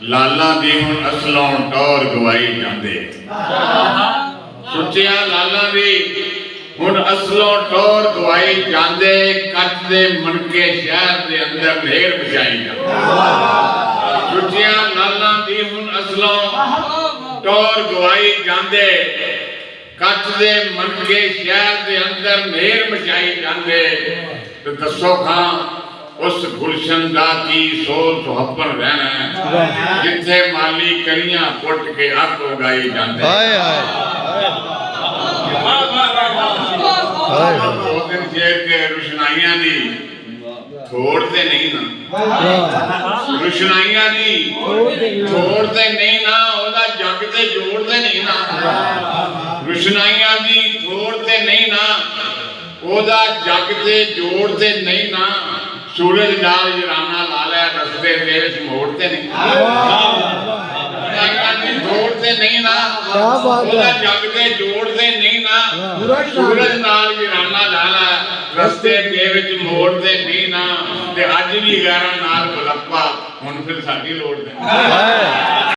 ਲਾਲਾਂ ਦੀ ਹੁਣ ਅਸਲੋਂ ਟੌਰ ਗਵਾਈ ਜਾਂਦੇ। ਸੁੱਚਿਆ ਲਾਲਾਂ ਦੀ ਹੁਣ ਅਸਲੋਂ ਟੌਰ ਗਵਾਈ ਜਾਂਦੇ। ਕੱਚ ਦੇ ਮਣਕੇ ਸ਼ਹਿਰ ਦੇ ਅੰਦਰ ਢੇਰ ਮਚਾਈ ਜਾਂਦੇ। ਸੁੱਚਿਆ ਲਾਲਾਂ ਦੀ ਹੁਣ ਅਸਲੋਂ ਟੌਰ ਗਵਾਈ ਜਾਂਦੇ। ਕੱਚ ਦੇ ਮਣਕੇ ਸ਼ਹਿਰ ਦੇ ਅੰਦਰ ਢੇਰ ਮਚਾਈ ਜਾਂਦੇ। ਤੇ ਦੱਸੋ ਖਾਂ उस गुलशन दा की सोल सुहपन रहना जिथे माली कलियां पुट के अग उगाई जाते। रुशनाइयां दी छोड़ते नहीं ना, रुशनाइयां दी छोड़ते नहीं ना, ओदा जग ते जोड़ते नहीं ना। रुशनाइयां दी छोड़ते नहीं ना, ओदा जग ते जोड़ते नहीं ना। सूरज नाल जराना ला लिया रस्ते दे मोड़ते नहीं, जोड़ते नहीं ना, जग के जोड़ते नहीं ना। सूरज नाल जराना ला लिया रस्ते दे मोड़ते नहीं ना। ते अज भी गारा नाल बलप्पा हुण फिर साडी लोड़ नहीं।